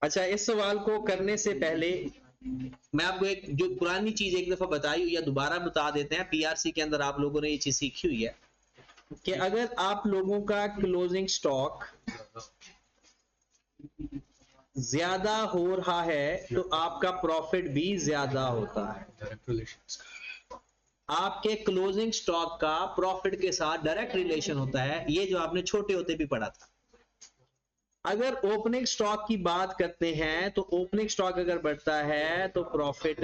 अच्छा, इस सवाल को करने से पहले मैं आपको एक जो पुरानी चीज एक दफा बताई हुई या दोबारा बता देते हैं। पीआरसी के अंदर आप लोगों ने ये चीज सीखी हुई है कि अगर आप लोगों का क्लोजिंग स्टॉक ज्यादा हो रहा है तो आपका प्रॉफिट भी ज्यादा होता है। आपके क्लोजिंग स्टॉक का प्रॉफिट के साथ डायरेक्ट रिलेशन होता है, ये जो आपने छोटे होते भी पढ़ा था। अगर ओपनिंग स्टॉक की बात करते हैं तो ओपनिंग स्टॉक अगर बढ़ता है तो प्रॉफिट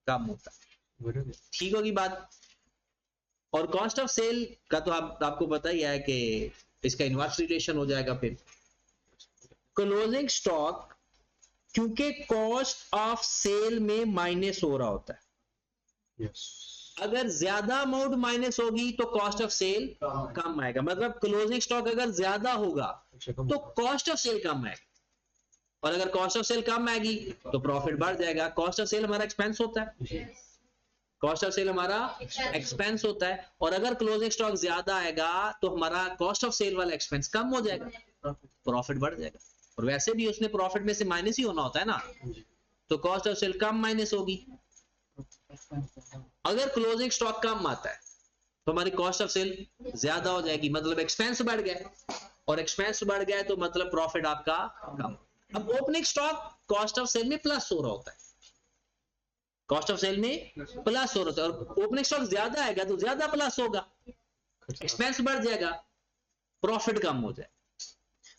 कम होता है। ठीक होगी बात। और कॉस्ट ऑफ सेल का तो आपको पता ही है कि इसका इनवर्स रिलेशन हो जाएगा। फिर क्लोजिंग स्टॉक क्योंकि कॉस्ट ऑफ सेल में माइनस हो रहा होता है। अगर ज्यादा अमाउंट माइनस होगी तो कॉस्ट ऑफ सेल कम आएगा। मतलब क्लोजिंग स्टॉक अगर ज्यादा होगा तो कॉस्ट ऑफ सेल कम आएगा, और अगर कॉस्ट ऑफ सेल कम आएगी तो प्रॉफिट बढ़ जाएगा। कॉस्ट ऑफ सेल हमारा एक्सपेंस होता है, कॉस्ट ऑफ सेल हमारा एक्सपेंस होता है, और अगर क्लोजिंग स्टॉक ज्यादा आएगा तो हमारा कॉस्ट ऑफ सेल वाला एक्सपेंस कम हो जाएगा, प्रॉफिट बढ़ जाएगा। और वैसे भी उसने प्रॉफिट में से माइनस ही होना होता है ना, तो कॉस्ट ऑफ सेल कम माइनस होगी। अगर क्लोजिंग स्टॉक कम आता है तो हमारी कॉस्ट ऑफ सेल ज्यादा हो जाएगी, मतलब एक्सपेंस बढ़ गया, और एक्सपेंस बढ़ गया तो मतलब प्रॉफिट आपका कम। अब opening stock cost of sale में प्लस हो रहा होता है, कॉस्ट ऑफ सेल में प्लस हो रहा है, और ओपनिंग स्टॉक ज्यादा आएगा तो ज्यादा प्लस होगा, एक्सपेंस बढ़ जाएगा, प्रॉफिट कम हो जाए।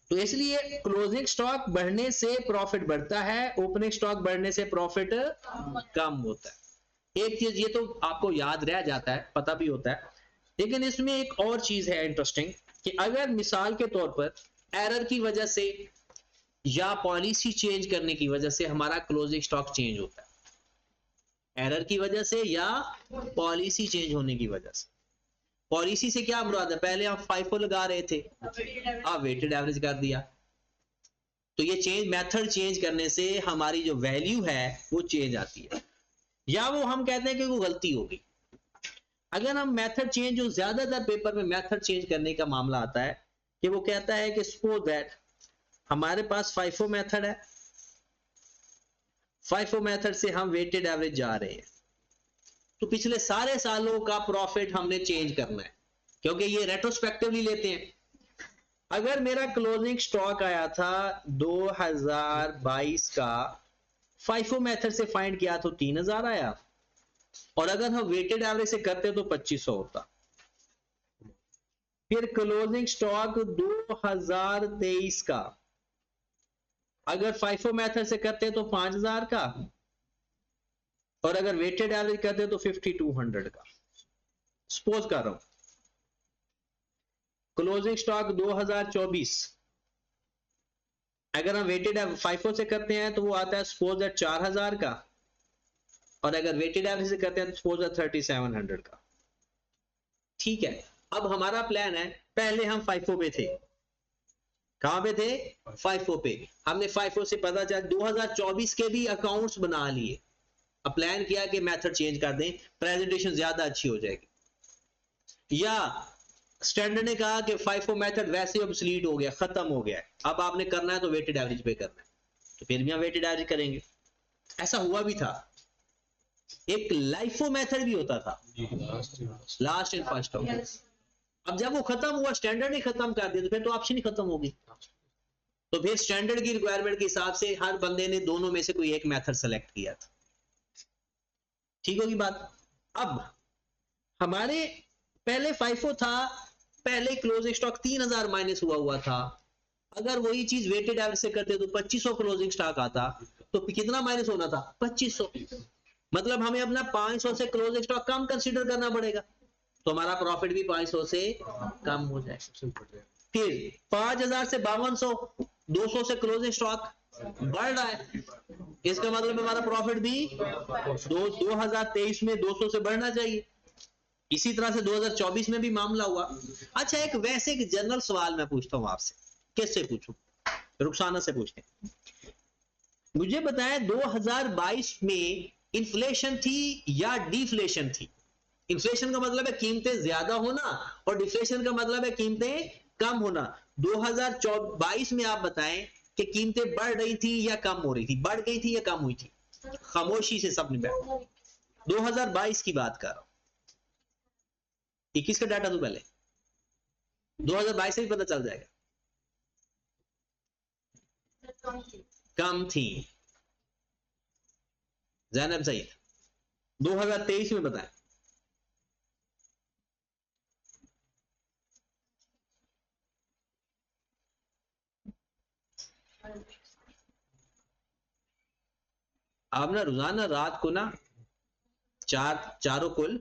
तो इसलिए क्लोजिंग स्टॉक बढ़ने से प्रॉफिट बढ़ता है, ओपनिंग स्टॉक बढ़ने से प्रॉफिट कम होता है। एक चीज ये तो आपको याद रह जाता है, पता भी होता है, लेकिन इसमें एक और चीज है इंटरेस्टिंग कि अगर मिसाल के तौर पर एरर की वजह से या पॉलिसी चेंज करने की वजह से हमारा क्लोजिंग स्टॉक चेंज होता है, एरर की वजह से या पॉलिसी चेंज होने की वजह से। पॉलिसी से क्या मुराद है, पहले हम FIFO लगा रहे थे, आप वेटेड एवरेज कर दिया, तो ये चेंज मेथड चेंज करने से हमारी जो वैल्यू है वो चेंज आती है, या वो हम कहते हैं कि वो गलती होगी। अगर हम मेथड चेंज, जो ज्यादातर पेपर में मेथड चेंज करने का मामला आता है कि वो कहता है कि सपोज दैट हमारे पास FIFO मेथड है, FIFO मेथड से हम वेटेड एवरेज जा रहे हैं, तो पिछले सारे सालों का प्रॉफिट हमने चेंज करना है, क्योंकि ये रेट्रोस्पेक्टिवली लेते हैं। अगर मेरा क्लोजिंग स्टॉक आया था 2022 का, FIFO मेथड से फाइंड किया तो 3000 आया, और अगर हम वेटेड एवरेज से करते तो 2500 होता। फिर क्लोजिंग स्टॉक 2023 का अगर FIFO मेथड से करते तो 5000 का, और अगर वेटेड एवरेज करते तो 5200 का। सपोज कर रहा हूं क्लोजिंग स्टॉक 2024 अगर हम वेटेड FIFO से करते हैं तो वो आता है सपोज दैट 4000 का, और अगर वेटेड एवरेज से करते हैं तो सपोज दैट 3700 का। ठीक है, अब हमारा प्लान है, पहले हम FIFO पे थे, कहां पे थे, FIFO पे। हमने FIFO से पता चला 2024 के भी अकाउंट्स बना लिए, अब प्लान किया कि मेथड चेंज कर दें, प्रेजेंटेशन ज्यादा अच्छी हो जाएगी, या स्टैंडर्ड ने कहा कि FIFO मेथड वैसे ऑब्सोलीट हो गया, खत्म हो गया है, अब आपने करना है तो वेटेड एवरेज पे करना है, तो फिर भी हम वेटेड एवरेज करेंगे। ऐसा हुआ भी था। एक LIFO मेथड भी होता था, लास्ट इन फर्स्ट आउट। अब जब वो खत्म हुआ, स्टैंडर्ड ने खत्म कर दिया, तो फिर तो ऑप्शन ही खत्म होगी, तो फिर स्टैंडर्ड की रिक्वायरमेंट के हिसाब से हर बंदे ने दोनों में से कोई एक मेथड सेलेक्ट किया था। ठीक होगी बात। अब हमारे पहले FIFO था, पहले क्लोजिंग स्टॉक 3000 माइनस हुआ था, अगर वही चीज वेटेड एवरेज से करते तो 2500 क्लोजिंग स्टॉक आता, तो कितना माइनस होना था, 2500। मतलब हमें अपना 500 से क्लोजिंग स्टॉक कम कंसीडर करना पड़ेगा, तो हमारा प्रॉफिट भी 500 से कम हो जाएगा। फिर 5000 से 5200, 200 से क्लोजिंग स्टॉक बढ़ रहा है, इसका मतलब हमारा प्रॉफिट भी 2023 में 200 से बढ़ना चाहिए। इसी तरह से 2024 में भी मामला हुआ। अच्छा, एक वैसे एक जनरल सवाल मैं पूछता हूं आपसे, किससे पूछूं, रुखसाना से पूछते हैं। मुझे बताएं 2022 में इन्फ्लेशन थी या डिफ्लेशन थी। इन्फ्लेशन का मतलब है कीमतें ज्यादा होना, और डिफ्लेशन का मतलब है कीमतें कम होना। 2022 में आप बताएं कि कीमतें बढ़ रही थी या कम हो रही थी, बढ़ गई थी या कम हुई थी? खामोशी से सबने बैठा। 2022 की बात कर रहा हूं, 21 का डाटा तो पहले, 2022 से भी पता चल जाएगा। कम थी। ज़ैनब सही, 2023 में बताएं। आप ना रोजाना रात को ना चारों कुल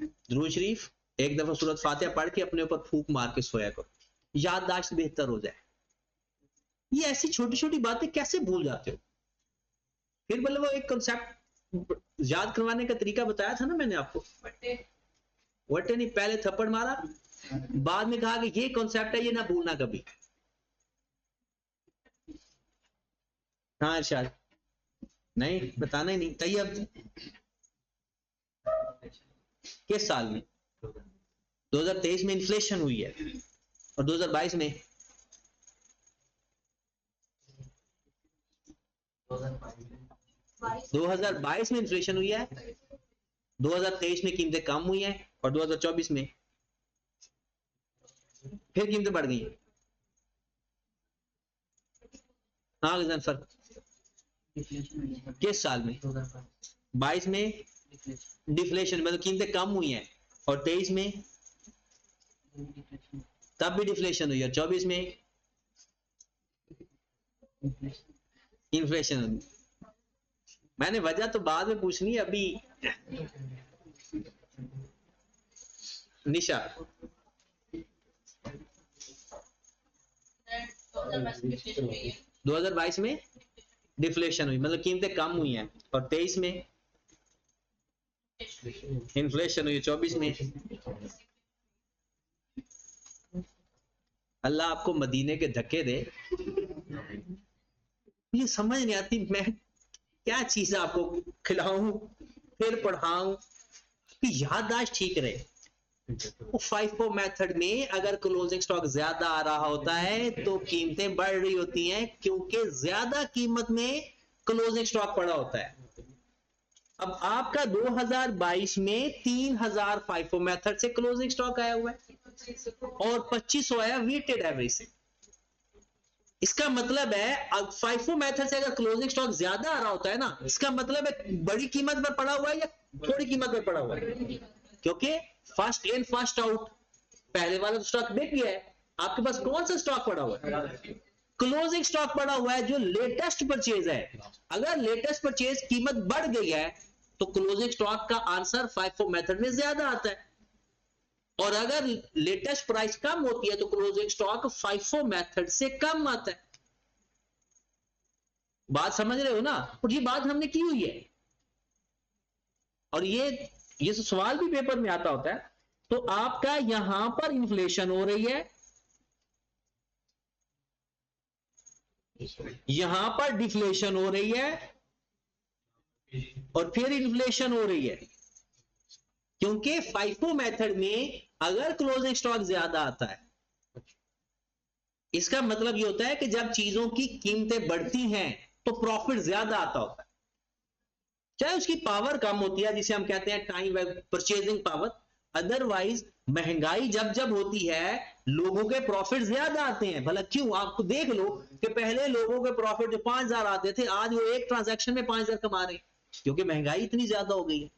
दुरूद शरीफ, एक दफा सूरत फातिहा पढ़ के अपने ऊपर फूंक मार के सोया करो, याददाश्त बेहतर हो जाए। ये ऐसी छोटी छोटी बातें कैसे भूल जाते हो? फिर मतलब वो एक कॉन्सेप्ट याद करवाने का तरीका बताया था ना मैंने आपको, वटे नहीं, पहले थप्पड़ मारा, बाद में कहा कि ये कॉन्सेप्ट है, ये ना भूलना कभी। हाँ शायद नहीं, बताना ही नहीं। तैयब किस साल में? 2023 में इन्फ्लेशन हुई है, और 2022 में 2022 में इन्फ्लेशन हुई है, 2023 में कीमतें कम हुई हैं, और 2024 में फिर कीमतें बढ़ गई हैं। हाँ फर्क किस साल में? 22 में डिफ्लेशन, मतलब कीमतें कम हुई हैं, और 23 में तब भी डिफ्लेशन हुई है, 24 में इन्फ्लेशन हुई। मैंने वजह तो बाद में पूछनी है, अभी निशा 2022 में डिफ्लेशन हुई, मतलब कीमतें कम हुई हैं, और 23 में इन्फ्लेशन हुई, 24 में। अल्लाह आपको मदीने के धक्के दे। ये समझ नहीं आती मैं क्या चीज आपको खिलाऊं फिर पढ़ाऊं कि याददाश्त ठीक रहे। FIFO मेथड में अगर क्लोजिंग स्टॉक ज्यादा आ रहा होता है तो कीमतें बढ़ रही होती हैं, क्योंकि ज्यादा कीमत में क्लोजिंग स्टॉक पड़ा होता है। अब आपका 2022 में 3000 FIFO मेथड से क्लोजिंग स्टॉक आया हुआ है, और 2500 आया वेटेड एवरेज से। इसका मतलब है FIFO मेथड से अगर क्लोजिंग स्टॉक ज्यादा आ रहा होता है ना, इसका मतलब है बड़ी कीमत पर पड़ा हुआ है या थोड़ी कीमत पर पड़ा हुआ है, क्योंकि फर्स्ट इन फर्स्ट आउट, पहले वाला स्टॉक बिक गया है। आपके पास कौन सा स्टॉक पड़ा हुआ है? क्लोजिंग स्टॉक पड़ा हुआ है, जो लेटेस्ट परचेज है। अगर लेटेस्ट परचेज कीमत बढ़ गई है तो क्लोजिंग स्टॉक का आंसर FIFO मेथड में ज्यादा आता है, और अगर लेटेस्ट प्राइस कम होती है तो क्लोजिंग स्टॉक FIFO मेथड से कम आता है। बात समझ रहे हो ना? और ये बात हमने की हुई है, और ये सवाल भी पेपर में आता होता है। तो आपका यहां पर इन्फ्लेशन हो रही है, यहां पर डिफ्लेशन हो रही है, और फिर इन्फ्लेशन हो रही है, क्योंकि FIFO मेथड में अगर क्लोजिंग स्टॉक ज्यादा आता है, इसका मतलब ये होता है कि जब चीजों की कीमतें बढ़ती हैं तो प्रॉफिट ज्यादा आता होता है, चाहे उसकी पावर कम होती है, जिसे हम कहते हैं टाइम परचेजिंग पावर। अदरवाइज महंगाई जब जब होती है लोगों के प्रॉफिट ज्यादा आते हैं। भला क्यों? आपको देख लो कि पहले लोगों के प्रॉफिट जो 5000 आते थे, आज वो एक ट्रांजैक्शन में 5000 कमा रहे हैं, क्योंकि महंगाई इतनी ज्यादा हो गई है।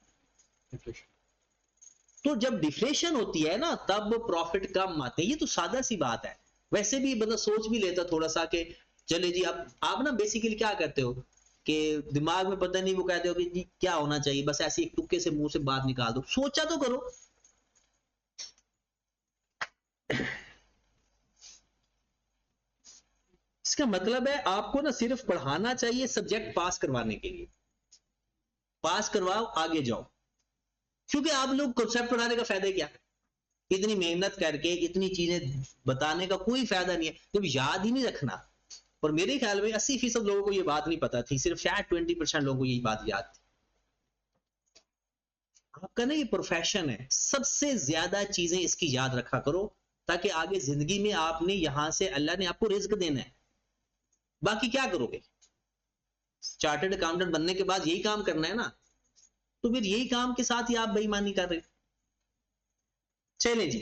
तो जब डिफ्लेशन होती है ना, तब प्रॉफिट कम आते हैं। ये तो सादा सी बात है। वैसे भी बंदा सोच भी लेता थोड़ा सा कि चले जी, आप ना बेसिकली क्या करते हो कि दिमाग में पता नहीं, वो कहते हो कि जी क्या होना चाहिए, बस ऐसे एक तुक्के से मुंह से बात निकाल दो, सोचा तो करो। इसका मतलब है आपको ना सिर्फ पढ़ाना चाहिए सब्जेक्ट पास करवाने के लिए। पास करवाओ, आगे जाओ। क्योंकि आप लोग कॉन्सेप्ट पढ़ाने का फायदा क्या? इतनी मेहनत करके इतनी चीजें बताने का कोई फायदा नहीं है जब याद ही नहीं रखना। और मेरे ख्याल में 80% लोगों को ये बात नहीं पता थी, सिर्फ शायद 20% लोगों को यही बात याद थी। आपका ना ये प्रोफेशन है, सबसे ज्यादा चीजें इसकी याद रखा करो, ताकि आगे जिंदगी में आपने यहां से, अल्लाह ने आपको रिज्क देना है, बाकी क्या करोगे? चार्टर्ड अकाउंटेंट बनने के बाद यही काम करना है ना, तो फिर यही काम के साथ ही आप बेईमानी कर रहे हो। चले जी,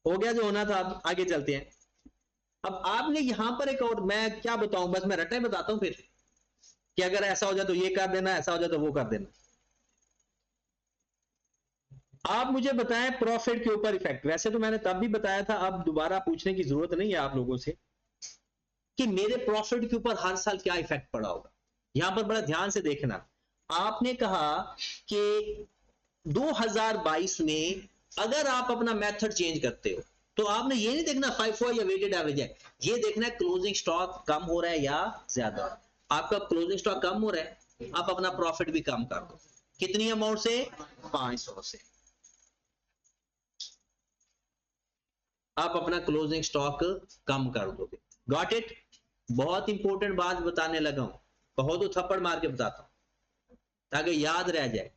हो गया जो होना था, अब आगे चलते हैं। अब आपने यहां पर एक और, मैं क्या बताऊं, बस मैं रटे बताता हूं फिर कि अगर ऐसा हो जाए तो ये कर देना, ऐसा हो जाए तो वो कर देना। आप मुझे बताएं प्रॉफिट के ऊपर इफेक्ट। वैसे तो मैंने तब भी बताया था, अब दोबारा पूछने की जरूरत नहीं है आप लोगों से कि मेरे प्रॉफिट के ऊपर हर साल क्या इफेक्ट पड़ा होगा। यहां पर बड़ा ध्यान से देखना। आपने कहा कि 2022 में अगर आप अपना मेथड चेंज करते हो तो आपने ये नहीं देखना 5 या वेटेड एवरेज है, ये देखना है क्लोजिंग स्टॉक कम हो रहा है या ज्यादा। आपका क्लोजिंग स्टॉक कम हो रहा है, आप अपना प्रॉफिट भी कम कर दो। कितनी अमाउंट से? 500 से आप अपना क्लोजिंग स्टॉक कम कर दोगे। Got it? बहुत इंपॉर्टेंट बात बताने लगा हूं, कहो तो थप्पड़ मार के बताता हूं ताकि याद रह जाए।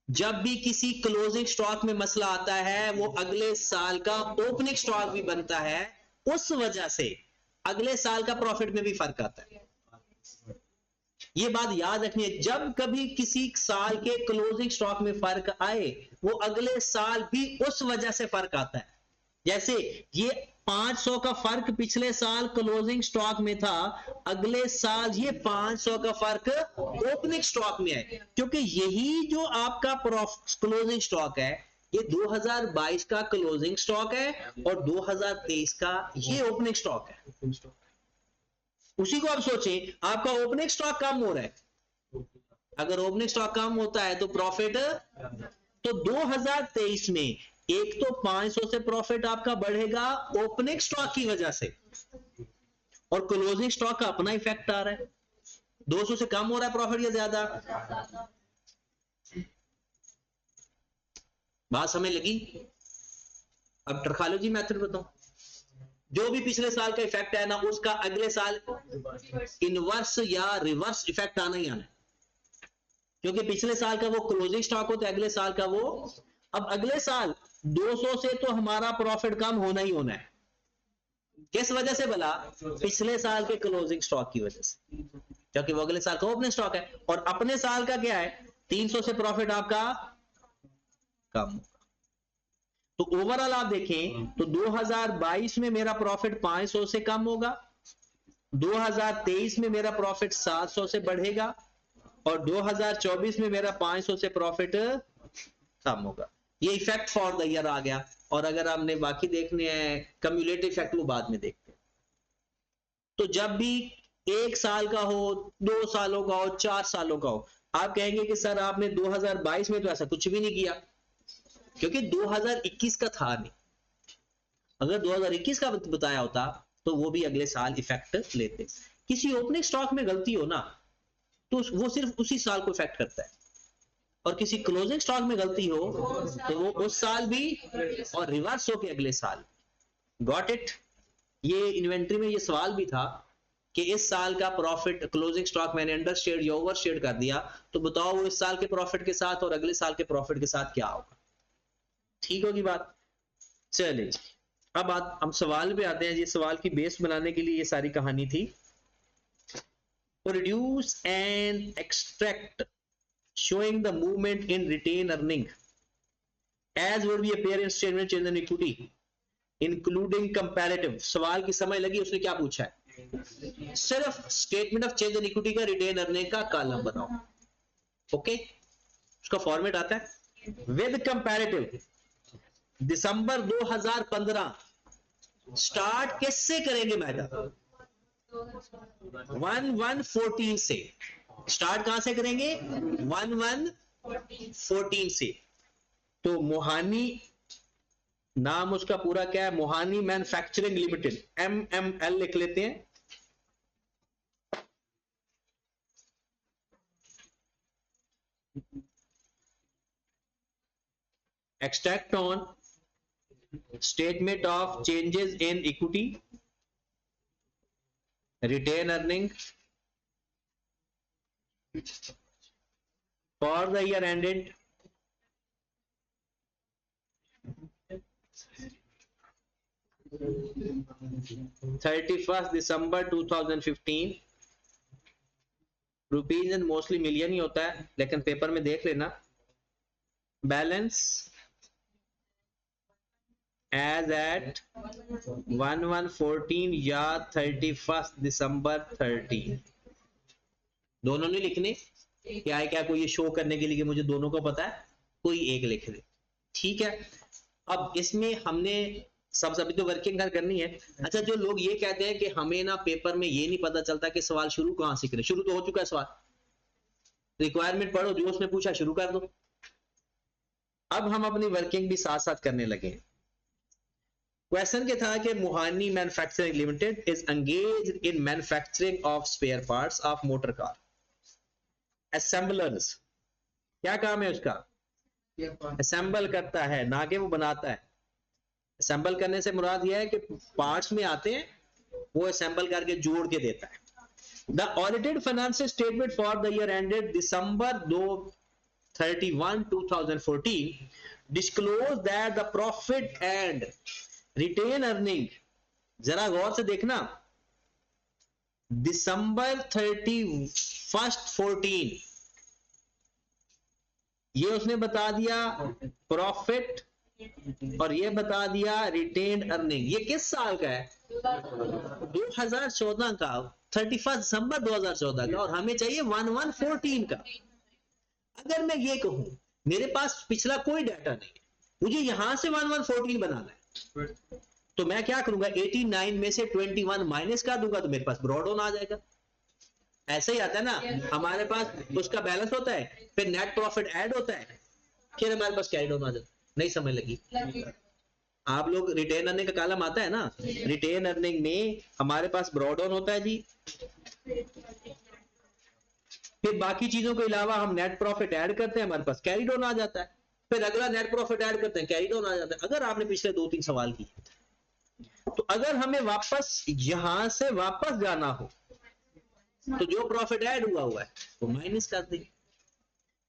जब भी किसी क्लोजिंग स्टॉक में मसला आता है, वो अगले साल का ओपनिंग स्टॉक भी बनता है, उस वजह से अगले साल का प्रॉफिट में भी फर्क आता है। ये बात याद रखनी है, जब कभी किसी साल के क्लोजिंग स्टॉक में फर्क आए, वो अगले साल भी उस वजह से फर्क आता है। जैसे ये 500 का फर्क पिछले साल क्लोजिंग स्टॉक में था, अगले साल ये 500 का फर्क ओपनिंग स्टॉक में है, क्योंकि यही जो आपका क्लोजिंग स्टॉक है, ये 2022 का क्लोजिंग स्टॉक है और 2023 का ये ओपनिंग स्टॉक है। उसी को आप सोचें, आपका ओपनिंग स्टॉक कम हो रहा है, अगर ओपनिंग स्टॉक कम होता है तो प्रॉफिट, तो 2023 में एक तो 500 से प्रॉफिट आपका बढ़ेगा ओपनिंग स्टॉक की वजह से, और क्लोजिंग स्टॉक का अपना इफेक्ट आ रहा है। 200 से कम हो रहा है प्रॉफिट या ज्यादा? बात समझ लगी? अब ट्रखालोजी मेथड बताओ, जो भी पिछले साल का इफेक्ट है ना, उसका अगले साल इनवर्स या रिवर्स इफेक्ट आना ही आना है, क्योंकि पिछले साल का वो क्लोजिंग स्टॉक होता है, अगले साल का वो। अब अगले साल 200 से तो हमारा प्रॉफिट कम होना ही होना है। किस वजह से भला? पिछले साल के क्लोजिंग स्टॉक की वजह से, क्योंकि वो अगले साल का ओपनिंग स्टॉक है, और अपने साल का क्या है, 300 से प्रॉफिट आपका कम। तो ओवरऑल आप देखें तो 2022 में मेरा प्रॉफिट 500 से कम होगा, 2023 में मेरा प्रॉफिट 700 से बढ़ेगा, और 2024 में मेरा 500 से प्रॉफिट कम होगा। ये इफेक्ट फॉर द ईयर आ गया। और अगर आपने बाकी देखने हैं कम्युलेटिव इफेक्ट, वो बाद में देखते हैं। तो जब भी 1 साल का हो, 2 सालों का हो, 4 सालों का हो, आप कहेंगे कि सर आपने 2022 में तो ऐसा कुछ भी नहीं किया, क्योंकि 2021 का था नहीं। अगर 2021 का बताया होता तो वो भी अगले साल इफेक्ट लेते। किसी ओपनिंग स्टॉक में गलती हो ना, तो वो सिर्फ उसी साल को इफेक्ट करता है, और किसी क्लोजिंग स्टॉक में गलती हो तो वो उस साल भी, और रिवर्स हो के अगले साल। Got it? ये इन्वेंट्री में ये सवाल भी था कि इस साल का प्रॉफिट क्लोजिंग स्टॉक मैंने अंडरस्टेड या ओवरस्टेड कर दिया, तो बताओ वो इस साल के प्रॉफिट के साथ और अगले साल के प्रॉफिट के साथ क्या होगा। ठीक होगी बात? चलिए अब बात, हम सवाल पे आते हैं। ये सवाल की बेस बनाने के लिए ये सारी कहानी थी। Produce and extract showing the movement in retained earning as would be appear in statement change in equity including comparative। सवाल की समझ लगी? उसने क्या पूछा है, सिर्फ statement of change in equity का रिटेन अर्निंग का कॉलम बनाओ। ओके, उसका फॉर्मेट आता है विद कंपैरेटिव। दिसंबर 2015 स्टार्ट किससे करेंगे मैडम? 1114 से स्टार्ट। कहां से करेंगे? 1114 से। तो मोहानी, नाम उसका पूरा क्या है, मोहानी मैन्युफैक्चरिंग लिमिटेड, MML लिख लेते हैं। Extract on statement of changes in equity, retained earning for the year ended 31 December 2015, rupees and mostly million ही होता है, लेकिन पेपर में देख लेना, बैलेंस एज एट 1114 या 31 दिसंबर 30, दोनों नहीं लिखने। क्या है, क्या कोई ये शो करने के लिए कि मुझे दोनों को पता है, कोई एक लिख दे, ठीक है। अब इसमें हमने सब अभी तो वर्किंग करनी है। अच्छा, जो लोग ये कहते हैं कि हमें ना पेपर में ये नहीं पता चलता कि सवाल शुरू कहां से करें, शुरू तो हो चुका है सवाल, रिक्वायरमेंट पढ़ो, जो उसने पूछा शुरू कर दो। अब हम अपनी वर्किंग भी साथ साथ करने लगे। क्वेश्चन क्या था कि Muhani manufacturing limited is engaged in manufacturing of spare parts of motor car. Assemblers, क्या काम है उसका, असेंबल करता है, ना कि वो बनाता है। असेंबल करने से मुराद यह है कि पार्ट्स में आते हैं, वो असेंबल करके जोड़ के देता है। The audited financial statement for the year ended December 31, 2014 disclosed that the profit and retain earning, जरा गौर से देखना, दिसंबर 31 14 ये उसने बता दिया प्रॉफिट और ये बता दिया रिटेन अर्निंग। ये किस साल का है, 2014 का, 31 दिसंबर 2014 का, और हमें चाहिए 1114 का। अगर मैं ये कहूं मेरे पास पिछला कोई डाटा नहीं, मुझे यहां से 1114 बनाना है, तो मैं क्या करूंगा, 89 में से 21 माइनस कर दूंगा, तो मेरे पास ब्रॉड ऑन आ जाएगा। ऐसे ही आता है ना, हमारे पास उसका बैलेंस होता है, फिर नेट प्रॉफिट ऐड होता है, फिर हमारे पास कैरी डाउन आ जाता है। नहीं समझ लगी आप लोग, रिटेन अर्निंग का कॉलम आता है ना, रिटेन अर्निंग में हमारे पास ब्रॉड ऑन होता है जी, फिर बाकी चीजों के अलावा हम नेट प्रॉफिट ऐड करते हैं, हमारे पास कैरी डाउन आ जाता है, फिर अगला नेट प्रॉफिट ऐड करते हैं, कैरी डाउन आ जाता है। अगर आपने पिछले 2-3 सवाल किए, तो अगर हमें वापस यहां से वापस जाना हो, तो जो प्रॉफिट ऐड हुआ है वो माइनस कर दें।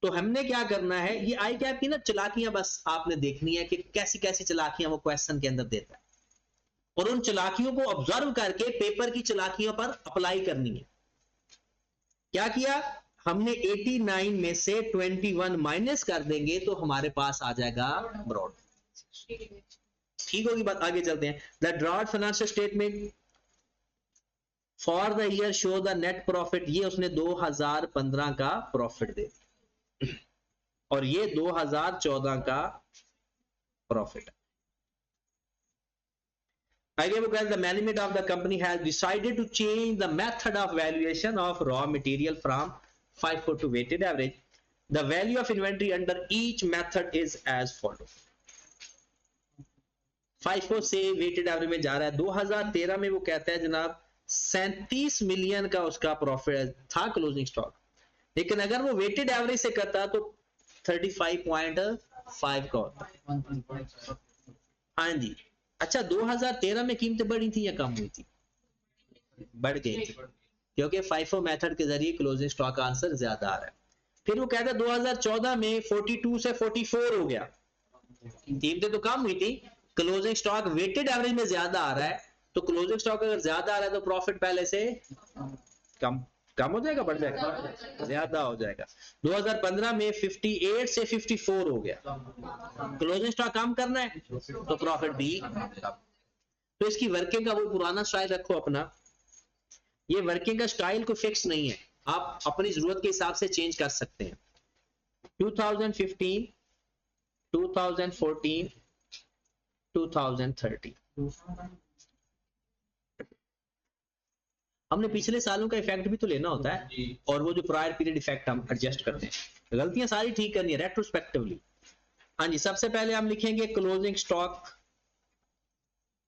तो हमने क्या करना है, ये आई कैप की ना चालाकियां बस आपने देखनी है कि कैसी कैसी चालाकियां वो क्वेश्चन के अंदर देता है, और उन चालाकियों को ऑब्जर्व करके पेपर की चालाकियों पर अप्लाई करनी है। क्या किया हमने, 89 में से 21 माइनस कर देंगे तो हमारे पास आ जाएगा ब्रॉड। ठीक होगी बात, आगे चलते हैं। The draft financial statement for the year show the net profit, ये उसने 2015 का प्रॉफिट दे, और ये 2014 का प्रॉफिट। आगे वो कहते हैं, the management of the company has decided to change the method of valuation of raw material from FIFO to weighted average. The value of inventory under each method is as follows. FIFO से weighted average में जा रहा है। 2013 में वो कहता है जनाब 37 मिलियन का उसका प्रॉफिट था क्लोजिंग स्टॉक, लेकिन अगर वो वेटेड एवरेज से करता तो 35.5 का होता है। हाँ जी। अच्छा, 2013 में कीमतें बढ़ी थी या कम हुई थी, बढ़ गई थी, क्योंकि FIFO मेथड के जरिए क्लोजिंग स्टॉक आंसर ज्यादा आ रहा है। फिर वो कहता है 2014 में 42 से 44 हो गया, कीमतें तो कम हुई थी, क्लोजिंग स्टॉक वेटेड एवरेज में ज्यादा आ रहा है, तो क्लोजिंग स्टॉक अगर ज्यादा आ रहा है तो प्रॉफिट पहले से कम हो जाएगा, बढ़ जाएगा, ज्यादा हो जाएगा। 2015 में 58 से 54 हो गया, क्लोजिंग स्टॉक कम करना है तो प्रॉफिट भी कम। तो इसकी वर्किंग का वो पुराना स्टाइल रखो अपना, ये वर्किंग का स्टाइल को फिक्स नहीं है, आप अपनी जरूरत के हिसाब से चेंज कर सकते हैं। 2015, 2014, 2030, हमने पिछले सालों का इफेक्ट भी तो लेना होता है, और वो जो प्रायर पीरियड इफेक्ट हम एडजस्ट करते हैं। गलतियां सारी ठीक करनी है रेट्रोस्पेक्टिवली। हाँ जी, सबसे पहले हम लिखेंगे क्लोजिंग स्टॉक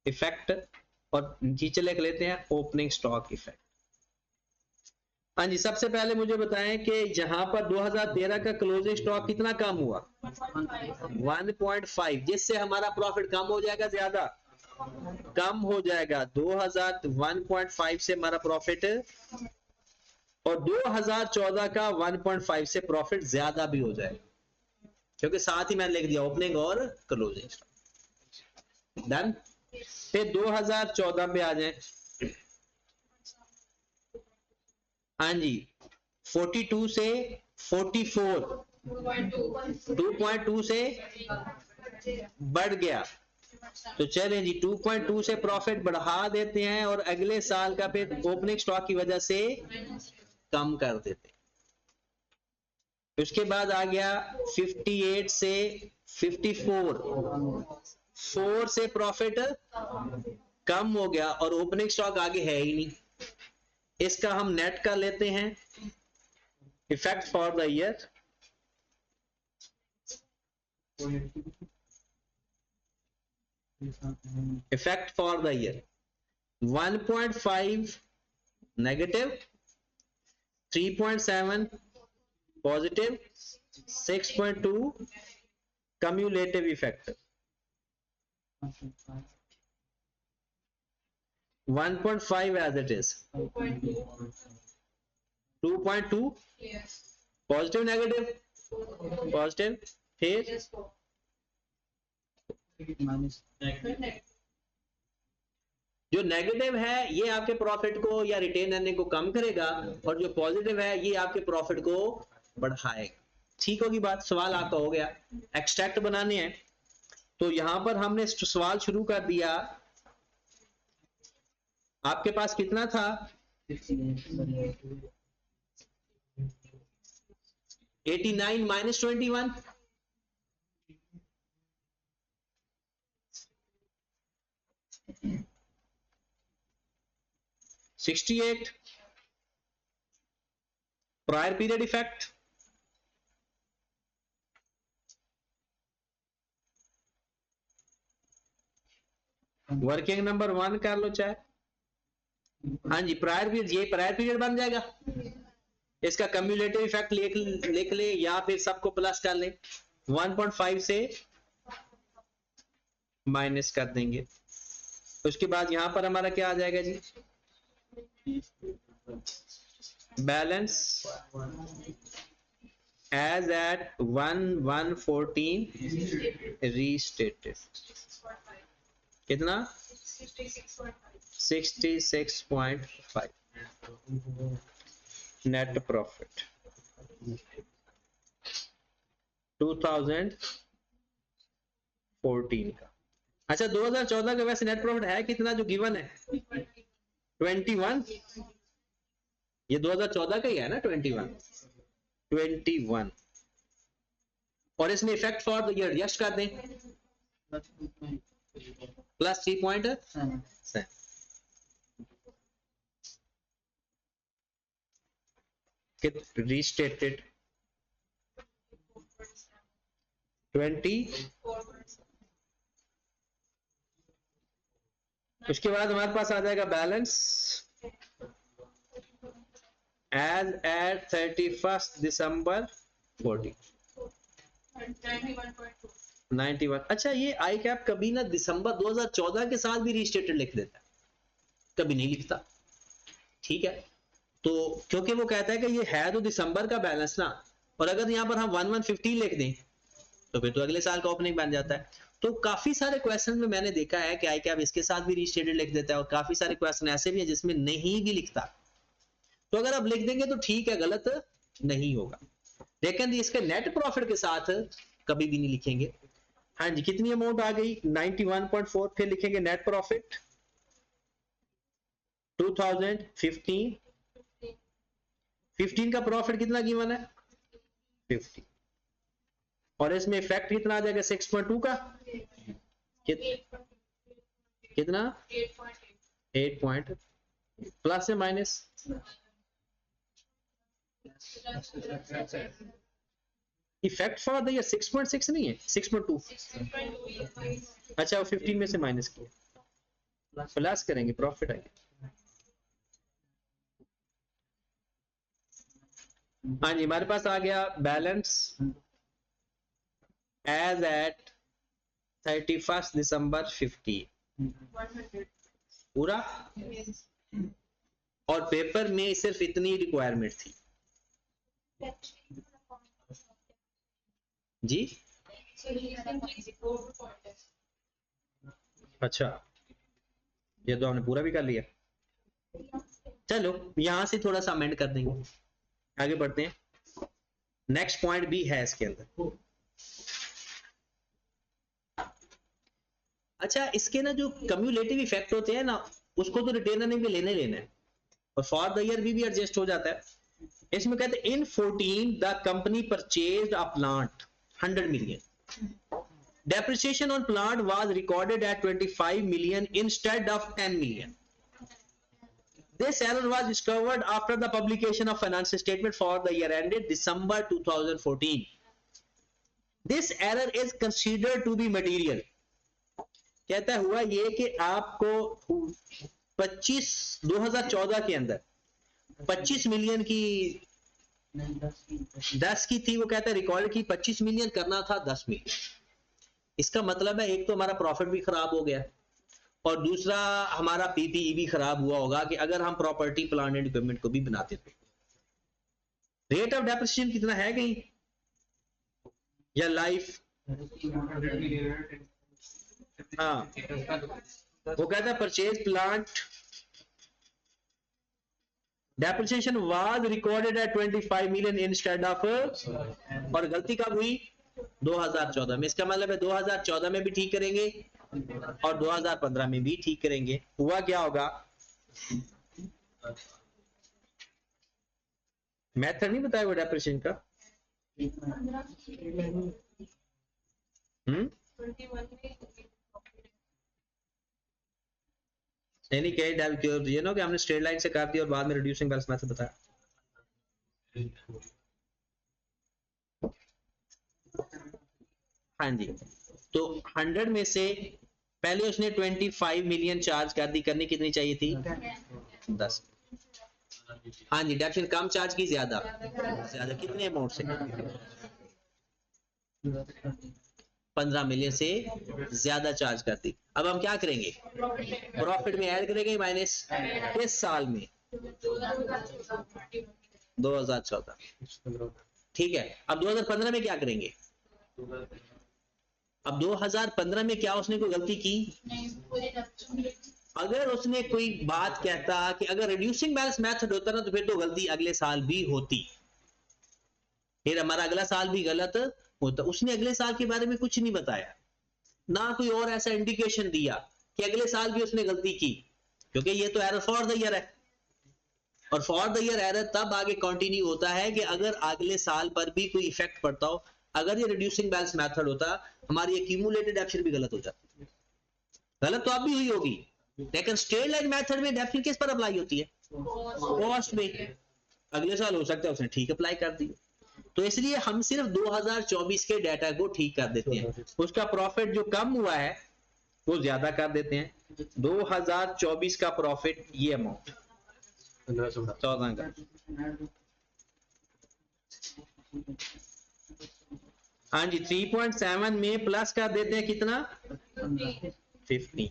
इफेक्ट, और नीचे लिख लेते हैं ओपनिंग स्टॉक इफेक्ट। हाँ जी, सबसे पहले मुझे बताएं कि जहां पर 2013 का क्लोजिंग स्टॉक कितना कम हुआ, 1.5, जिससे हमारा प्रॉफिट कम हो जाएगा, ज्यादा कम हो जाएगा। 1.5 से हमारा प्रॉफिट, और 2014 का 1.5 से प्रॉफिट ज्यादा भी हो जाएगा, क्योंकि साथ ही मैंने लिख दिया ओपनिंग और क्लोजिंग स्टॉक। डन। फिर 2014 पे आ जाए। हाँ जी, 42 से 44, 2.2 से बढ़ गया। तो चलें जी, 2.2 से प्रॉफिट बढ़ा देते हैं और अगले साल का फिर ओपनिंग स्टॉक की वजह से कम कर देते हैं। उसके बाद आ गया 58 से 54, 4 से प्रॉफिट कम हो गया और ओपनिंग स्टॉक आगे है ही नहीं। इसका हम नेट कर लेते हैं, effect for the year. Effect for the year 1.5 negative, 3.7 positive, 6.2 cumulative effect, 1.5 as it is, 2.2 positive negative, positive, फिर जो नेगेटिव है ये आपके प्रॉफिट को या रिटेन अर्निंग को कम करेगा और जो पॉजिटिव है ये आपके प्रॉफिट को बढ़ाएगा। ठीक होगी बात? सवाल आपका हो गया। एक्सट्रैक्ट बनाने हैं तो यहां पर हमने सवाल शुरू कर दिया। आपके पास कितना था? 89 minus 21, 68 prior period effect, working number 1 कर लो चाहे। हाँ जी, प्रायर पीरियड, ये प्रायर पीरियड बन जाएगा। इसका कम्युलेटिव इफेक्ट लिख ले या फिर सबको प्लस कर ले। 1.5 से माइनस कर देंगे। उसके बाद यहां पर हमारा क्या आ जाएगा जी? बैलेंस एज एट 1/1/14 रीस्टेटेड कितना? 66.5 नेट प्रॉफिट 2014 का। अच्छा, 2014 का वैसे नेट प्रॉफिट है कितना जो गिवन है? 21। ये 2014 का ही है ना? 21 और इसमें effect for the year adjust कर दें प्लस 3.7 रीस्टेटेड 20। उसके बाद हमारे पास आ जाएगा बैलेंस एज एट 31 दिसंबर 91। अच्छा, ये आई कैप कभी ना दिसंबर 2014 के साथ भी रीस्टेटेड लिख देता है, कभी नहीं लिखता। ठीक है, तो क्योंकि वो कहता है कि ये है तो दिसंबर का बैलेंस ना, और अगर यहां पर हम 1115 लिख दें तो फिर तो अगले साल का ओपनिंग बन जाता है। तो काफी सारे क्वेश्चन में मैंने देखा है कि आई कैप इसके साथ भी रीस्टेटेड लिख देता है और काफी सारे क्वेश्चन ऐसे भी हैं जिसमें नहीं भी लिखता। तो अगर आप लिख देंगे तो ठीक है, गलत नहीं होगा, लेकिन इसके नेट प्रॉफिट के साथ कभी भी नहीं लिखेंगे। हाँ जी, कितनी अमाउंट आ गई? 91.4। फिर लिखेंगे नेट प्रॉफिट 2015। 15 का प्रॉफिट कितना गिवन है? 50। और इसमें इफेक्ट कितना आ जाएगा? 6.2 का कितना? 8 पॉइंट प्लस से minus effect for the year 6.6 नहीं है, 6.2। अच्छा, वो 15 में से माइनस किया, प्लस करेंगे प्रॉफिट आएगा। हाँ जी, हमारे पास आ गया बैलेंस एज एट 31 दिसंबर 50 पूरा। और पेपर में सिर्फ इतनी रिक्वायरमेंट थी जी। अच्छा, ये तो हमने पूरा भी कर लिया। चलो यहां से थोड़ा सा अमेंड कर देंगे, आगे बढ़ते हैं। नेक्स्ट पॉइंट भी है इसके अंदर। अच्छा, इसके ना जो कम्युलेटिव इफेक्ट होते हैं ना, उसको तो रिटेन अर्निंग में लेने लेना है, और फॉर द ईयर भी एडजस्ट हो जाता है। इसमें कहते हैं इन 14 the company purchased a plant 100 million, depreciation on plant was recorded at 25 million instead of 10 million. This error was discovered after the publication of financial statement for the year ended December 2014. This error is considered to be material. कहता हुआ ये कि आपको 2014 के अंदर 25 million की 10 की थी, वो कहता है रिकॉर्ड की 25 मिलियन, करना था 10 मिलियन। इसका मतलब है एक तो हमारा प्रॉफिट भी खराब हो गया, और दूसरा हमारा पीपीई भी खराब हुआ होगा कि अगर हम प्रॉपर्टी प्लांट एंड इक्विपमेंट को भी बनाते थे। रेट ऑफ डेप्रिसिएशन कितना है कहीं, या लाइफ? हाँ, वो कहता है purchase plant depreciation was recorded at 25 million instead of, और गलती कब हुई? 2014 में। इसका मतलब है 2014 में भी ठीक करेंगे और 2015 में भी ठीक करेंगे। हुआ क्या होगा, मेथड नहीं बताया वो डेप्रिसिएशन का। नहीं कई डाल के ये ना कि हमने स्ट्रेट लाइन से काट दिया और बाद में रिड्यूसिंग बैलेंस मेथड बताया। हाँ जी, तो 100 में से पहले उसने 25 मिलियन चार्ज कर दी, करनी कितनी चाहिए थी? 10। हाँ जी, डेप्रिसिएशन कम चार्ज की, ज्यादा कितने अमाउंट से? 15 मिलियन से ज्यादा चार्ज कर दी। अब हम क्या करेंगे, प्रॉफिट में ऐड करेंगे माइनस, किस साल में? 2014। ठीक है, अब 2015 में क्या करेंगे? अब 2015 में क्या उसने कोई गलती की? अगर उसने कोई बात कहता कि अगर रिड्यूसिंग बैलेंस मेथड होता ना, तो फिर तो गलती अगले साल भी होती, फिर हमारा अगला साल भी गलत होता। उसने अगले साल के बारे में कुछ नहीं बताया, ना कोई और ऐसा इंडिकेशन दिया कि अगले साल भी उसने गलती की, क्योंकि ये तो एरर फॉर द ईयर है, और फॉर द ईयर एरर तब आगे कंटिन्यू होता है कि अगर अगले साल पर भी कोई इफेक्ट पड़ता हो। अगर ये रिड्यूसिंग बैलेंस मेथड होता, हमारी एक्यूमुलेटेड डेप्सिट भी गलत हो जाती। गलत तो अब भी हुई होगी, लेकिन स्ट्रेट लाइन मेथड में डेप्सिट किस पर अप्लाई होती है? कॉस्ट में। अगले साल हो सकता है उसने ठीक अप्लाई कर दी, तो इसलिए हम सिर्फ 2024 के डाटा को ठीक कर देते हैं, उसका प्रॉफिट जो कम हुआ है वो ज्यादा कर देते हैं। 2024 का प्रॉफिट ये अमाउंट 14 का, हाँ जी, 3.7 में प्लस कर देते हैं कितना? 50,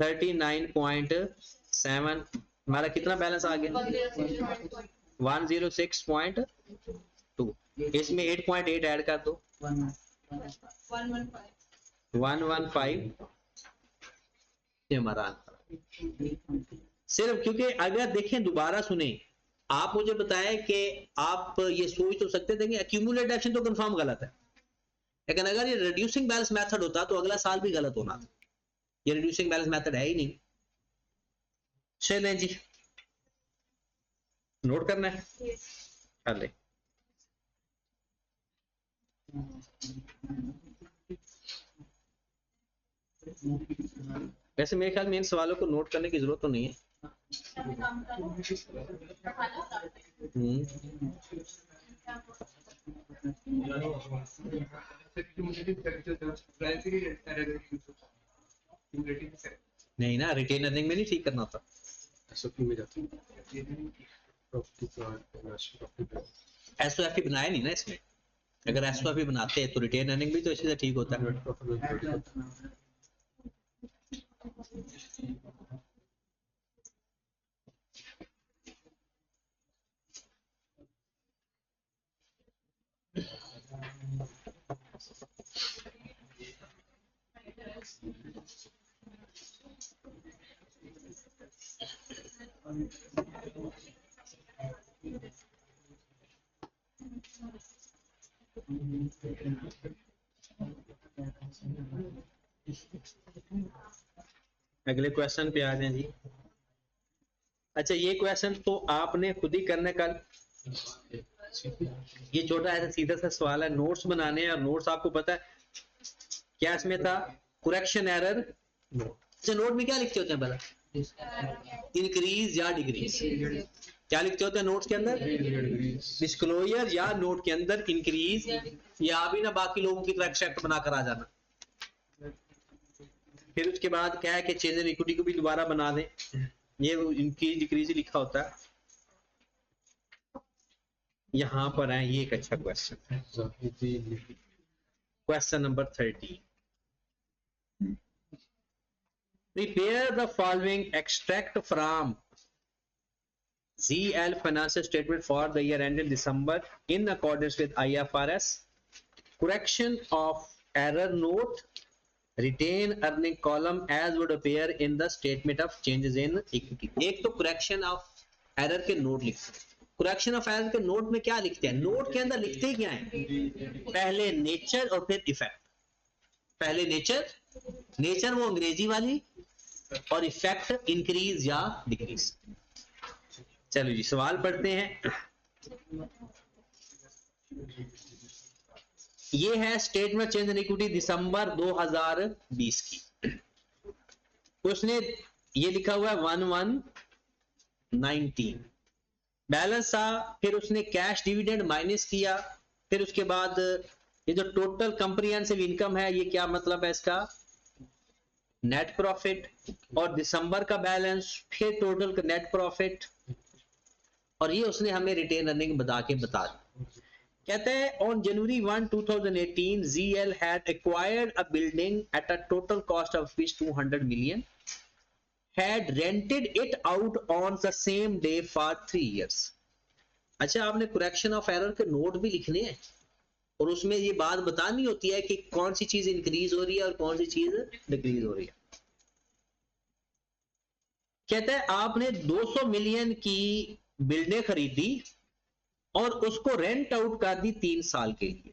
39.7। हमारा कितना बैलेंस आ गया? 106.2। इसमें 8.8 ऐड कर दो, 115 हमारा सिर्फ। क्योंकि अगर देखें, दोबारा सुने, आप मुझे बताएं कि आप ये सोच तो सकते थे कि एक्यूमुलेटेड एक्शन तो कंफर्म गलत है, लेकिन अगर ये रिड्यूसिंग बैलेंस मेथड होता तो अगला साल भी गलत होना था। ये रिड्यूसिंग बैलेंस मेथड है ही नहीं। चलें जी, नोट करना है, कर ले। वैसे मेरे ख्याल में इन सवालों को नोट करने की जरूरत तो नहीं है। नहीं ना, रिटेन अर्निंग में नहीं ठीक करना था, एसओपी में जाती है। एसओएफई बनाया नहीं ना इसमें, अगर एसओएफई बनाते हैं तो रिटेन अर्निंग भी तो इसी से ठीक होता है। अगले क्वेश्चन पे आ जाएं जी। अच्छा ये क्वेश्चन तो आपने खुद ही करने का, ये छोटा ऐसा सीधा सा सवाल है, नोट्स बनाने हैं और नोट्स आपको पता है क्या इसमें था, करेक्शन एरर। अच्छा नोट में क्या लिखते होते हैं भला, इंक्रीज या डिक्रीज, क्या लिखते होते हैं नोट्स के अंदर, डिस्क्लोजर या नोट के अंदर इंक्रीज, या भी ना बाकी लोगों की तरह एक्सेप्ट बनाकर आ जाना। फिर उसके बाद क्या है कि चेंज इन इक्विटी को भी दोबारा बना दें, ये इंक्रीज डिक्रीज लिखा होता है यहां पर है। ये एक अच्छा क्वेश्चन है, question number 30। Prepare the following extract from ZL financial statement for the year ended December in accordance with IFRS. Correction of error note, retain earning column as would appear in the statement of changes in equity. एक तो correction of error के note लिखते हैं। correction of error के note में क्या लिखते हैं, note के अंदर लिखते क्या है, पहले nature और फिर effect। पहले नेचर वो अंग्रेजी वाली, और इफेक्ट इंक्रीज या डिक्रीज। चलो जी सवाल पढ़ते हैं। ये है स्टेटमेंट चेंज इन इक्विटी दिसंबर 2020 की। उसने ये लिखा हुआ है 1119 बैलेंस था, फिर उसने कैश डिविडेंड माइनस किया, फिर उसके बाद ये जो टोटल कंप्रिहेंसिव इनकम है, ये क्या मतलब है इसका, नेट प्रॉफिट, और दिसंबर का बैलेंस, फिर टोटल नेट प्रॉफिट, और ये उसने हमें रिटेन अर्निंग बता दिया। कहते हैं on January 1 2018 ZL had acquired a building at a total cost of $200 million, had rented it out on the same day for 3 years। अच्छा आपने करेक्शन ऑफ एरर के नोट भी लिखने हैं और उसमें ये बात बतानी होती है कि कौन सी चीज इंक्रीज हो रही है और कौन सी चीज डिक्रीज हो रही है। कहता है आपने 200 मिलियन की बिल्डिंग खरीदी और उसको रेंट आउट कर दी 3 साल के लिए।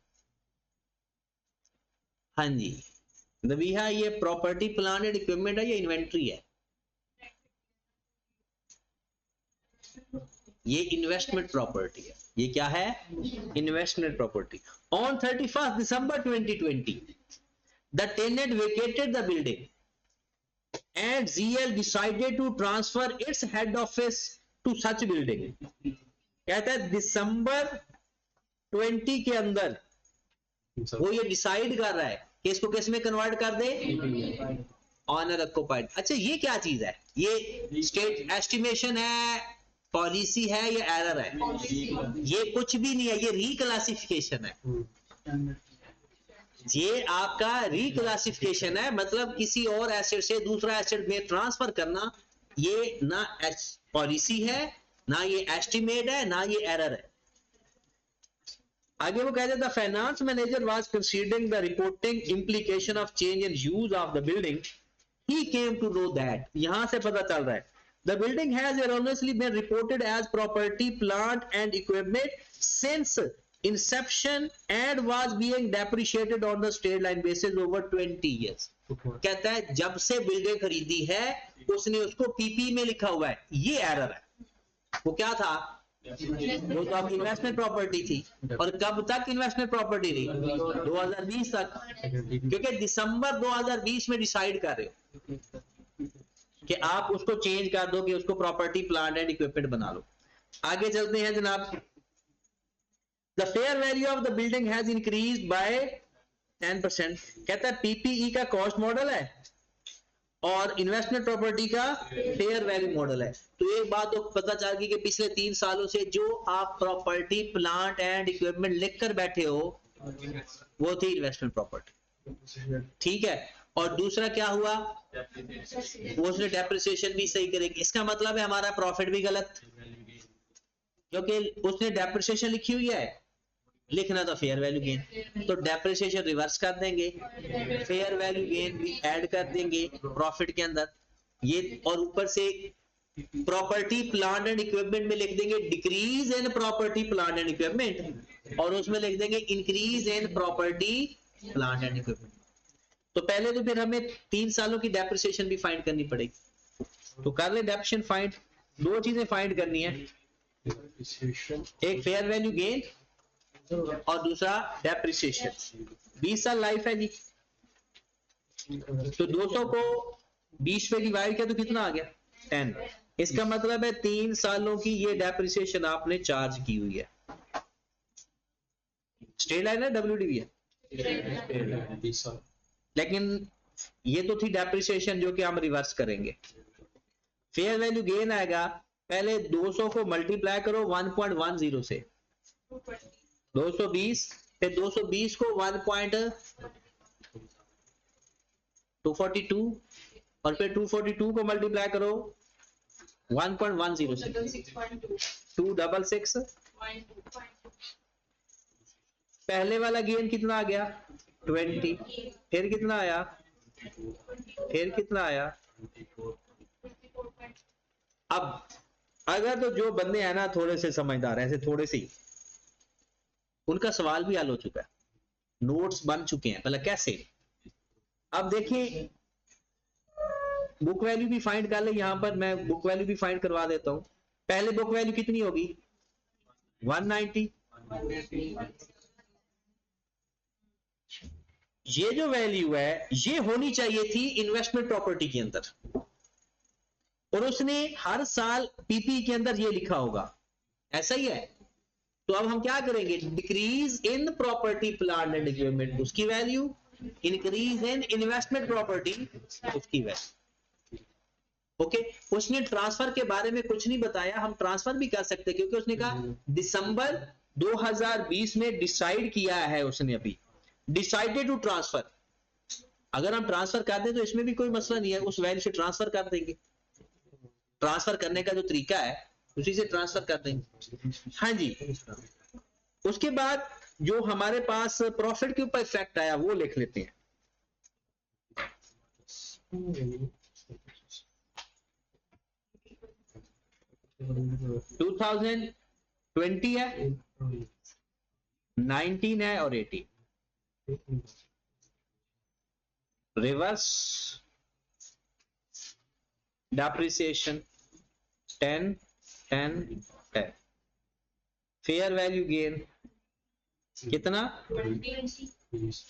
हाँ जी नबीहा, ये प्रॉपर्टी प्लांट एंड इक्विपमेंट है या इन्वेंट्री है, ये इन्वेस्टमेंट प्रॉपर्टी है। ये क्या है, investment property. On 31 December 2020 the tenant vacated the building and ZL decided to transfer its head office to such building। कहता है दिसंबर 20 के अंदर वो ये डिसाइड कर रहा है कि इसको किस में कन्वर्ट कर दे, ऑनर ऑक्युपाइड। अच्छा ये क्या चीज है, ये स्टेट एस्टिमेशन है, पॉलिसी है या एरर है, ये कुछ भी नहीं है, ये रिक्लासिफिकेशन है। ये आपका रिक्लासिफिकेशन है, मतलब किसी और एसेट से दूसरा एसेट में ट्रांसफर करना। ये ना पॉलिसी है, ना ये एस्टिमेट है, ना ये एरर है। आगे वो कहते हैं the finance manager was considering the reporting implication of change in use of the building, he came to know that, यहां से पता चल रहा है the building has erroneously been reported as property plant and equipment since inception and was being depreciated on the straight line basis over 20 years। कहता है जब से बिल्डिंग खरीदी है उसने उसको पीपी में लिखा हुआ है, ये एरर है। वो क्या था, वो तो आपकी इन्वेस्टमेंट प्रॉपर्टी थी, और कब तक इन्वेस्टमेंट प्रॉपर्टी थी, 2020 तक, क्योंकि दिसंबर 2020 में डिसाइड कर रहे हो कि आप उसको चेंज कर दो कि उसको प्रॉपर्टी प्लांट एंड इक्विपमेंट बना लो। आगे चलते हैं जनाब। The fair value of the building has increased by 10%। कहता है पीपीई का कॉस्ट मॉडल है और इन्वेस्टमेंट प्रॉपर्टी का फेयर वैल्यू मॉडल है। तो एक बात तो पता चल गई कि पिछले 3 सालों से जो आप प्रॉपर्टी प्लांट एंड इक्विपमेंट लिखकर बैठे हो वो थी इन्वेस्टमेंट प्रॉपर्टी, ठीक है। और दूसरा क्या हुआ, वो उसने डेप्रिसिएशन भी सही करेगी। इसका मतलब है हमारा प्रॉफिट भी गलत, क्योंकि उसने डेप्रिसिएशन लिखी हुई है लिखना था फेयर वैल्यू गेन, तो डेप्रिसिएशन रिवर्स कर देंगे, फेयर वैल्यू गेन भी ऐड कर देंगे प्रॉफिट के अंदर ये, और ऊपर से प्रॉपर्टी प्लांट एंड इक्विपमेंट में लिख देंगे decrease in property plant and equipment, और उसमें लिख देंगे increase in property plant and equipment. तो पहले तो फिर हमें 3 सालों की डेप्रिसिएशन भी फाइंड करनी पड़ेगी, तो कर ले डेप्रिसिएशन फाइंड। दो चीजें फाइंड करनी है, एक फेयर वैल्यू गेन और दूसरा डेप्रिसिएशन। 20 साल लाइफ है जी, तो 200 को 20 पे डिवाइड किया तो कितना आ गया 10। इसका मतलब है 3 सालों की ये डेप्रिसिएशन आपने चार्ज की हुई है। स्ट्रेट लाइन है WDV है, लेकिन ये तो थी डेप्रिसिएशन जो कि हम रिवर्स करेंगे। फेयर वैल्यू गेन आएगा, पहले 200 को मल्टीप्लाई करो 1.10 से, 220, फिर 220 को 1.242 और फिर 242 को मल्टीप्लाई करो 1.10 से, 266। पहले वाला गेन कितना आ गया 20, फिर कितना आया, फिर कितना आया। अब अगर तो जो बंदे हैं ना थोड़े से समझदार, ऐसे थोड़े से ही, उनका सवाल भी हल हो चुका है, नोट्स बन चुके हैं, पहले कैसे। अब देखिए बुक वैल्यू भी फाइंड कर ले, यहां पर मैं बुक वैल्यू भी फाइंड करवा देता हूं। पहले बुक वैल्यू कितनी होगी 190, ये जो वैल्यू है ये होनी चाहिए थी इन्वेस्टमेंट प्रॉपर्टी के अंदर, और उसने हर साल पीपी के अंदर ये लिखा होगा, ऐसा ही है। तो अब हम क्या करेंगे, decrease in property plant and equipment उसकी value, increase in investment property उसकी वैल्यू। ओके, उसने ट्रांसफर के बारे में कुछ नहीं बताया, हम ट्रांसफर भी कर सकते क्योंकि उसने कहा दिसंबर 2020 में डिसाइड किया है उसने, अभी डिसाइडेड टू ट्रांसफर। अगर हम ट्रांसफर कर दें तो इसमें भी कोई मसला नहीं है, उस वैल्यू से ट्रांसफर कर देंगे, ट्रांसफर करने का जो तरीका है उसी से ट्रांसफर कर देंगे। हाँ जी, उसके बाद जो हमारे पास प्रॉफिट के ऊपर इफेक्ट आया वो लिख लेते हैं। 2020 है, 19 है और 18। Reverse depreciation 10 10 10। Fair value gain कितना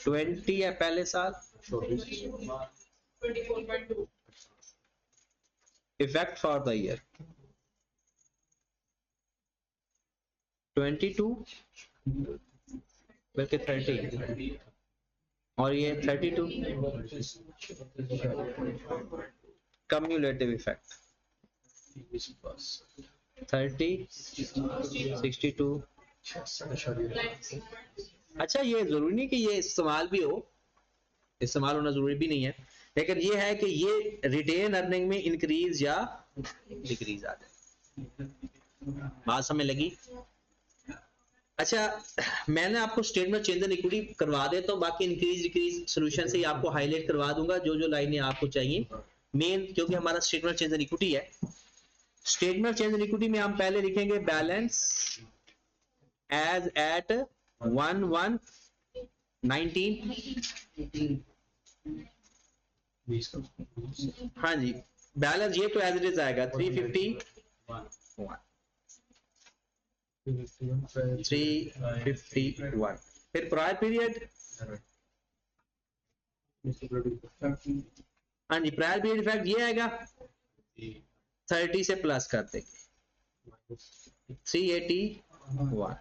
20 है पहले साल, इफेक्ट फॉर द ईयर 22 बल्कि 30 और ये 32 कम्युलेटिव इफेक्ट 30 62। अच्छा ये जरूरी नहीं कि ये इस्तेमाल भी हो, इस्तेमाल होना जरूरी भी नहीं है, लेकिन ये है कि ये रिटेन अर्निंग में इंक्रीज या डिक्रीज आ जाए। बात समझ लगी। अच्छा मैंने आपको स्टेटमेंट चेंज एंड इक्विटी करवा देता हूँ, बाकी इंक्रीज डिक्रीज सॉल्यूशन से ही आपको हाईलाइट करवा दूंगा जो जो लाइनें आपको चाहिए मेन, क्योंकि हमारा स्टेटमेंट चेंज एंड इक्विटी है। स्टेटमेंट चेंज एंड इक्विटी में हम पहले लिखेंगे बैलेंस एज एट 1/1/19। हाँ जी, बैलेंस ये तो एज इट इज आएगा 351 351। फिर प्रायर पीरियड, हाँ जी प्रायर पीरियड इफेक्ट ये आएगा 30 से प्लस कर देंगे 381।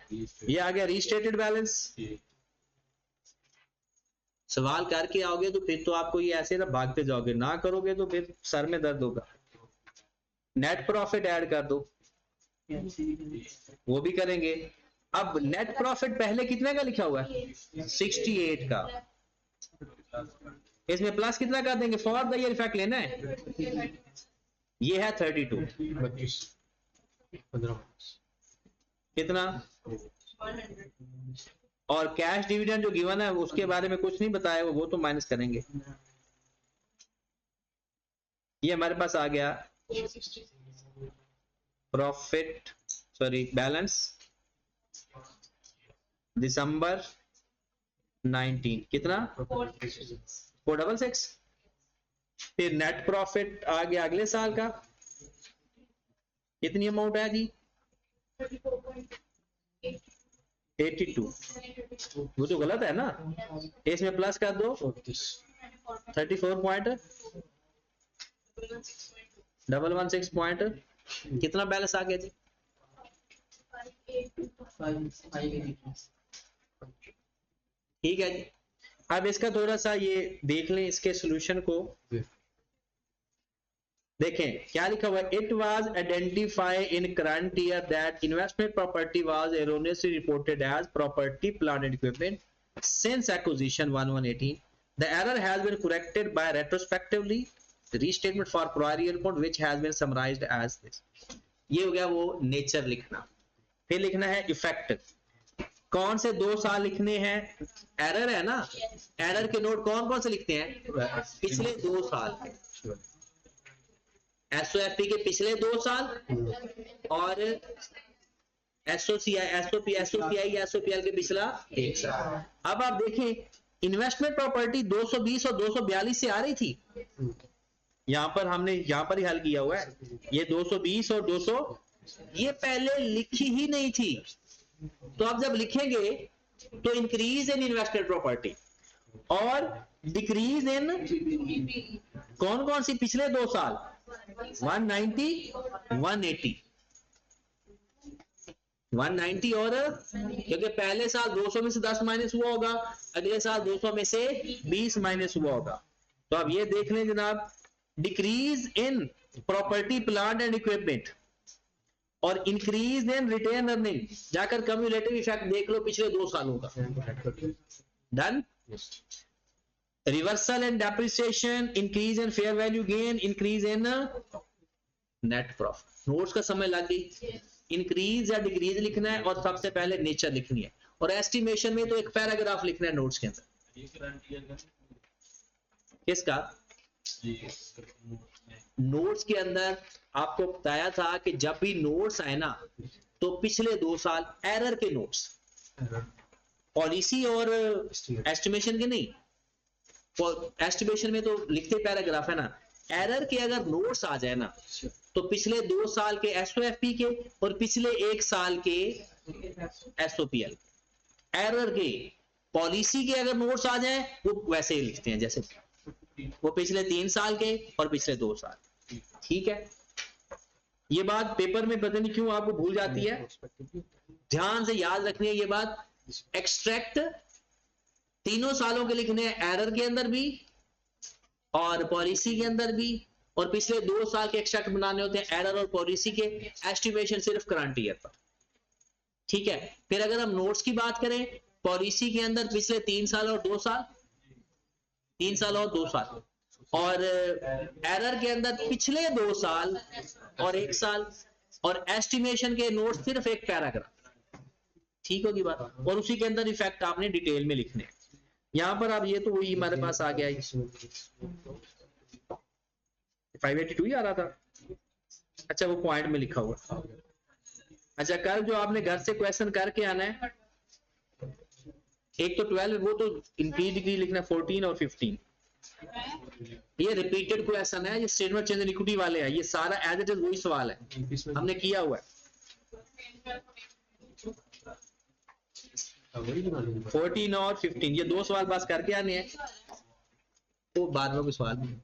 ये आ गया रीस्टेटेड बैलेंस। सवाल करके आओगे तो फिर तो आपको ये ऐसे ना भागते जाओगे, ना करोगे तो फिर सर में दर्द होगा। नेट प्रॉफिट ऐड कर दो, वो भी करेंगे। अब नेट प्रॉफिट पहले कितने का लिखा हुआ है 68 का, इसमें प्लस कितना कर देंगे, फॉर द ईयर इफेक्ट लेना है, ये है 32 कितना और कैश डिविडेंड जो गिवन है उसके बारे में कुछ नहीं बताया, वो तो माइनस करेंगे। ये हमारे पास आ गया प्रॉफिट, सॉरी बैलेंस दिसंबर 19 कितना 466। फिर नेट प्रॉफिट आ गया अगले साल का, कितनी अमाउंट है जी 82, वो तो गलत है ना, इसमें प्लस कर दो 34.116 पॉइंट, कितना बैलेंस आ गया जी 582। ठीक है जी। अब इसका थोड़ा सा ये देख लें, इसके सॉल्यूशन को देखें क्या लिखा हुआ है। It was identified in current year that investment property was erroneously reported as property plant and equipment since acquisition 1118। The error has been corrected by retrospectively restatement for prior year report which has been summarised as this. ये हो गया वो nature लिखना। फिर लिखना है effect, कौन से 2 साल लिखने हैं, एरर है ना, एरर के नोट कौन कौन से लिखते हैं, पिछले 2 साल, एसओएफपी के पिछले 2 साल और एसओपीएल के पिछला 1 साल। अब आप देखें इन्वेस्टमेंट प्रॉपर्टी 220 और 242 से आ रही थी, यहां पर हमने यहां पर ही हल किया हुआ है, ये 220 और 200 ये पहले लिखी ही नहीं थी। तो आप जब लिखेंगे तो इंक्रीज इन इन्वेस्टेड प्रॉपर्टी और डिक्रीज इन कौन कौन सी पिछले 2 साल 190 190 और क्योंकि पहले साल 200 में से 10 माइनस हुआ होगा, अगले साल 200 में से 20 माइनस हुआ होगा। तो अब ये देख लें जनाब, decrease in property plant and equipment और इंक्रीज इन रिटेन अर्निंग, जाकर कम्युलेटिव इफेक्ट देख लो पिछले 2 सालों का। Done. Reversal and depreciation, increase in fair value gain, increase in net profit. Notes का समय लग गई, इंक्रीज या डिक्रीज लिखना है और सबसे पहले नेचर लिखनी है, और एस्टिमेशन में तो एक पैराग्राफ लिखना है नोट्स के अंदर। किसका नोट्स के अंदर आपको बताया था कि जब भी नोट्स आए ना तो पिछले 2 साल एरर के नोट्स, पॉलिसी और एस्टिमेशन के नहीं, एस्टिमेशन में तो लिखते पैराग्राफ है ना, एरर के अगर नोट्स आ जाए ना तो पिछले 2 साल के एसओएफपी के और पिछले 1 साल के एसओपीएल, एरर के पॉलिसी के अगर नोट्स आ जाए वो वैसे ही लिखते हैं जैसे वो पिछले 3 साल के और पिछले 2 साल। ठीक है, ये बात पेपर में पता नहीं क्यों आपको भूल जाती है, ध्यान से याद रखनी है ये बात। एक्सट्रैक्ट 3 सालों के लिखने हैं, एरर के अंदर भी और पॉलिसी के अंदर भी, और पिछले 2 साल के एक्सट्रैक्ट बनाने होते हैं एरर और पॉलिसी के, एस्टिमेशन सिर्फ करंट ईयर पर। ठीक है, फिर अगर हम नोट्स की बात करें, पॉलिसी के अंदर पिछले 3 साल और 2 साल, 3 साल और 2 साल, और एरर के अंदर पिछले 2 साल और 1 साल, और एस्टिमेशन के नोट सिर्फ एक पैराग्राफ। ठीक होगी बात, और उसी के अंदर इफेक्ट आपने डिटेल में लिखने हैं। यहां पर अब ये तो वही हमारे पास आ गया, 582 ही आ रहा था। अच्छा वो पॉइंट में लिखा हुआ। अच्छा कल जो आपने घर से क्वेश्चन करके आना है, एक तो 12 वो तो इंक्रीज डिक्रीज लिखना 14 और 15, ये रिपीटेड क्वेश्चन है, ये स्टेटमेंट चेंज इन इक्विटी वाले हैं, ये सारा एज इट इज वही सवाल है हमने किया हुआ है। 14 और 15 ये 2 सवाल बस करके आने हैं, तो बाद में कोई सवाल नहीं।